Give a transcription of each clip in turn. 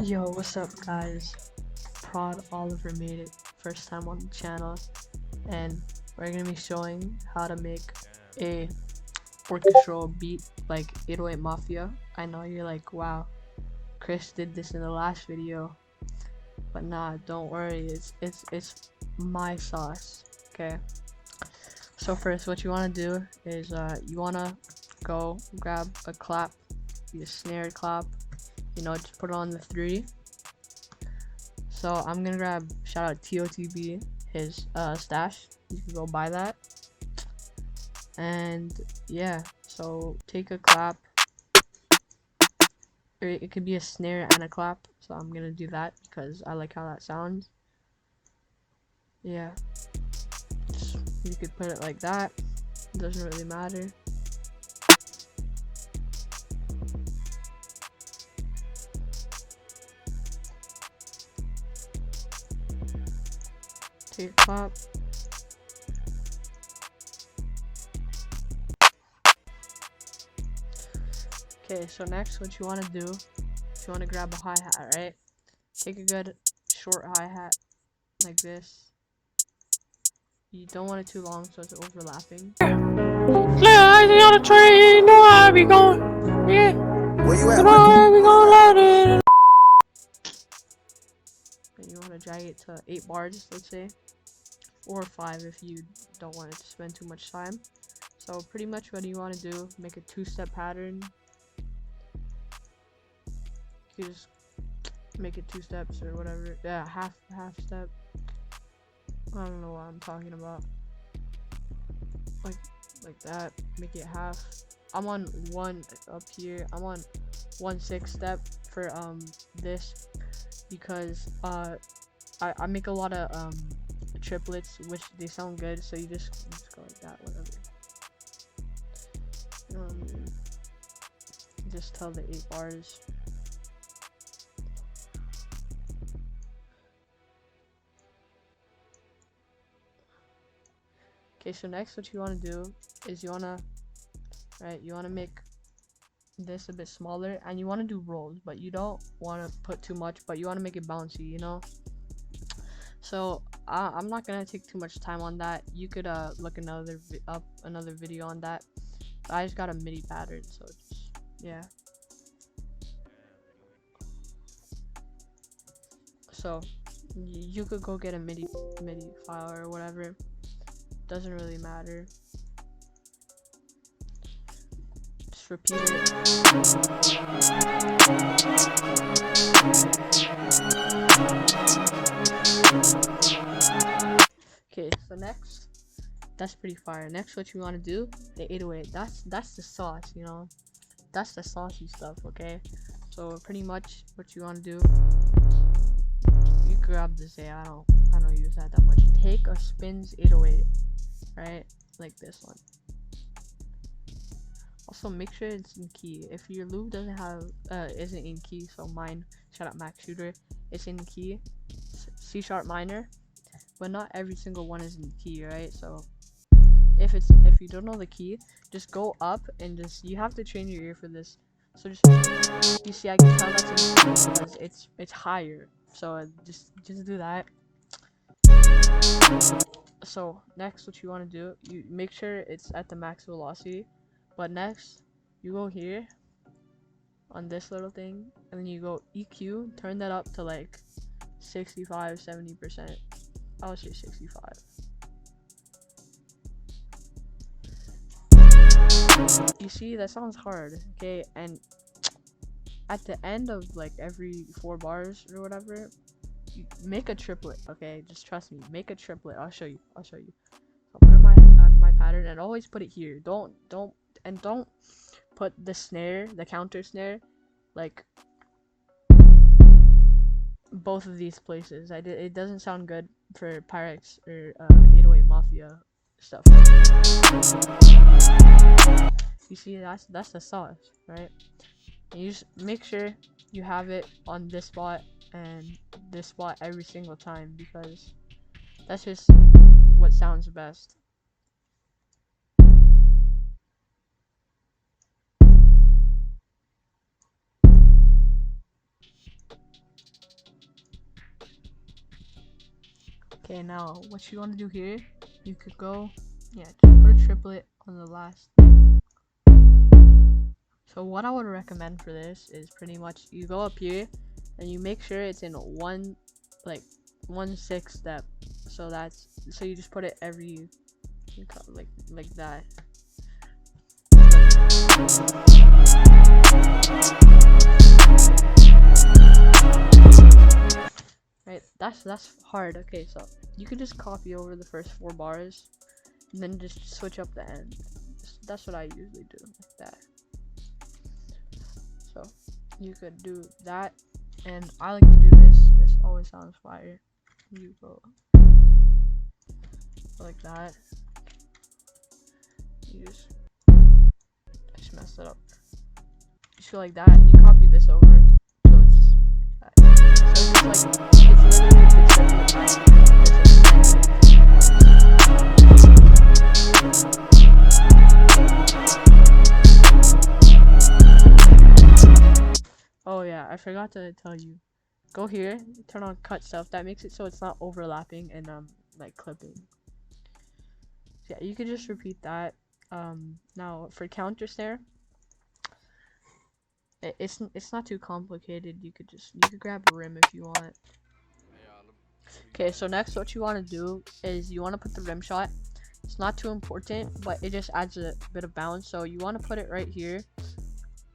Yo, what's up guys? Prod Oliver made it first time on the channel, and we're gonna be showing how to make a orchestral beat like 808 Mafia. I know you're like, wow, Chris did this in the last video, but nah, don't worry, it's my sauce. Okay, so first what you want to do is you want to go grab a clap, a snare clap, you know, just put it on the 3. So I'm gonna grab, shout out TOTB, his stash. You can go buy that. And yeah, so take a clap, or it could be a snare and a clap. So I'm gonna do that because I like how that sounds. Yeah, you could put it like that. It doesn't really matter. Take a clap. Okay, so next what you want to do is you want to grab a hi-hat, right? Take a good short hi-hat like this. You don't want it too long so it's overlapping. I see on the train, know I be going. Yeah. Where you at? Know I be going let it. And you want to drag it to 8 bars, let's say, or 5 if you don't want it to spend too much time. So pretty much what you want to do, make a 2-step pattern. You just make it 2 steps or whatever. Yeah, half step. I don't know what I'm talking about. Like that. Make it half. I'm on 1 up here. I'm on 1/6 step for this because I make a lot of triplets, which they sound good. So you just go like that, whatever. Just tell the 8 bars. Okay, so next what you want to do is you want to make this a bit smaller, and you want to do rolls, but you don't want to put too much, but you want to make it bouncy, you know. So I'm not gonna take too much time on that. You could look up another video on that. But I just got a MIDI pattern, so just, yeah. So you could go get a MIDI file or whatever. Doesn't really matter. Just repeat it. Okay, so next, that's pretty fire. Next, what you want to do, the 808. That's the sauce, you know. That's the saucy stuff. Okay, so pretty much what you want to do, you grab this. I don't use that much. Take a spins 808. Right, like this one. Also make sure it's in key. If your loop doesn't have isn't in key, so mine, shout out Max Shooter, it's in key, C sharp minor, but not every single one is in key, right? So if you don't know the key, just go up and you have to train your ear for this. So just, you see, I can tell that's in key because it's higher. So just do that. So next what you want to do, you make sure it's at the max velocity, but next you go here on this little thing, and then you go EQ, turn that up to like 65-70%. I would say 65. You see, that sounds hard. Okay, and at the end of like every 4 bars or whatever, make a triplet. Okay, just trust me, make a triplet. I'll show you. I'll put in my pattern, and always put it here. Don't put the snare, the counter snare, like both of these places. It doesn't sound good for PYREX or 808 Mafia stuff. You see, that's the sauce, right? And you just make sure you have it on this spot and this spot every single time, because that's just what sounds best. Okay, now what you want to do here, you could go, yeah, put a triplet on the last. So what I would recommend for this is pretty much you go up here and you make sure it's in one 1/6 step. So you just put it every like that. Right, that's hard. Okay, so you can just copy over the first 4 bars and then just switch up the end. That's what I usually do, like that. So you could do that, and I like to do this. This always sounds fire. You go like that. You just mess it up. Just go like that, and you copy this over. So it's like it's literally the triplet Oh yeah, I forgot to tell you. Go here, turn on cut stuff. That makes it so it's not overlapping and like clipping. So yeah, you can just repeat that. Now for counter snare, it's not too complicated. You could grab a rim if you want. Okay, so next what you want to do is you want to put the rim shot. It's not too important, but it just adds a bit of bounce. So you want to put it right here.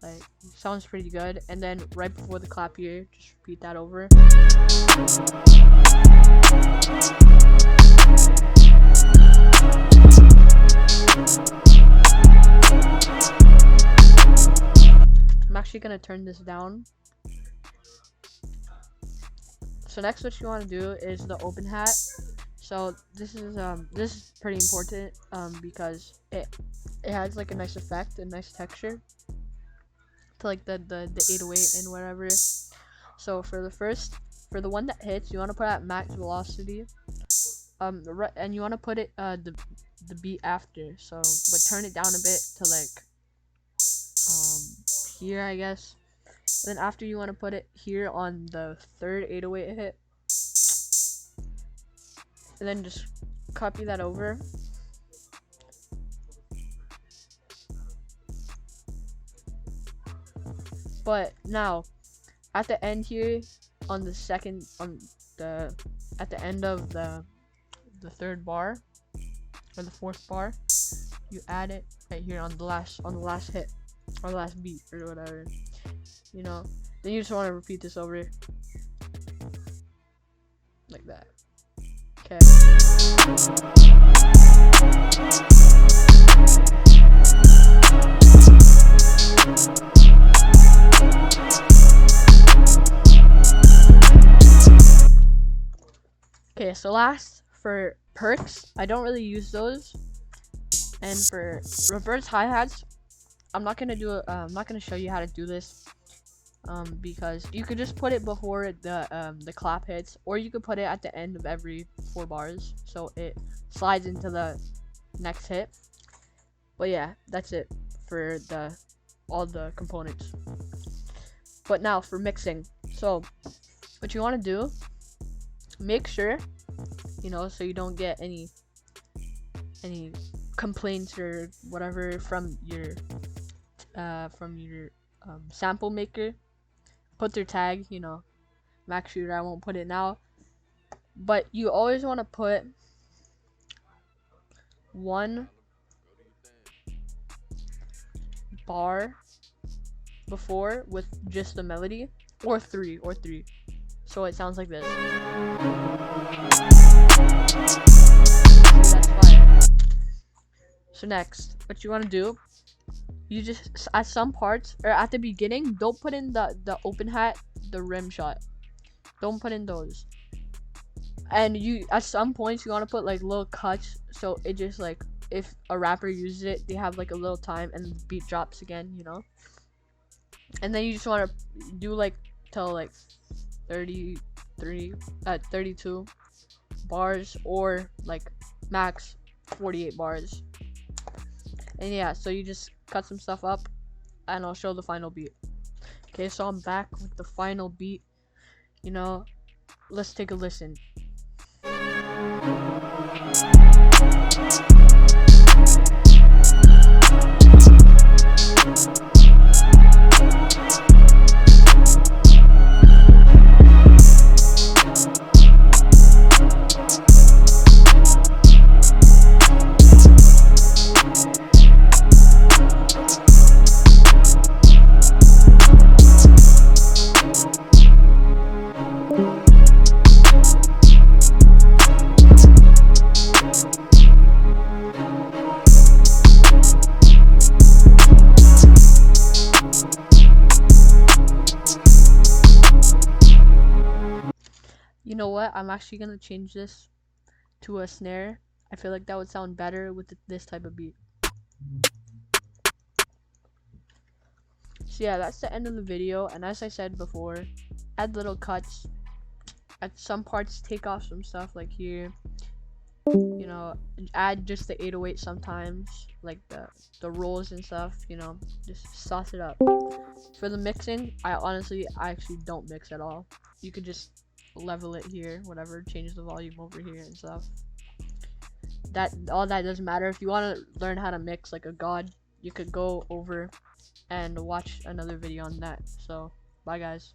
Like, sounds pretty good. And then right before the clap here, just repeat that over. I'm actually gonna turn this down. So next what you want to do is the open hat. So this is pretty important because it has like a nice effect, a nice texture to like the 808 and whatever. So for the one that hits, you want to put at max velocity, and you want to put it the beat after. So but turn it down a bit to like here, I guess. And then after you want to put it here on the third 808 hit, and then just copy that over. But now at the end here, on the second at the end of the third bar or the fourth bar, you add it right here on the last hit or the last beat or whatever, you know. Then you just want to repeat this over like that. Okay. Okay, so last for perks, I don't really use those. And for reverse hi-hats, I'm not gonna show you how to do this. Because you could just put it before the clap hits, or you could put it at the end of every 4 bars, so it slides into the next hit. But yeah, that's it for all the components. But now for mixing, so what you want to do, make sure, you know, so you don't get any complaints or whatever from your sample maker. Put their tag, you know, max shooter. I won't put it now, but you always want to put 1 bar before with just the melody, or 3, so it sounds like this. See, that's fire. So next, what you want to do, you just at some parts or at the beginning, don't put in the open hat, the rim shot. Don't put in those. And you at some points you want to put like little cuts, so it just like if a rapper uses it, they have like a little time and the beat drops again, you know. And then you just want to do like till like 32 bars, or like max 48 bars. And yeah, so you just cut some stuff up and I'll show the final beat. Okay, so I'm back with the final beat. You know, let's take a listen. You know what? I'm actually gonna change this to a snare. I feel like that would sound better with this type of beat. So yeah, that's the end of the video. And as I said before, add little cuts. At some parts, take off some stuff like here. You know, add just the 808 sometimes, like the rolls and stuff. You know, just sauce it up. For the mixing, I actually don't mix at all. You could just level it here, whatever, change the volume over here and stuff. All that doesn't matter. If you want to learn how to mix like a god, you could go over and watch another video on that. So bye guys.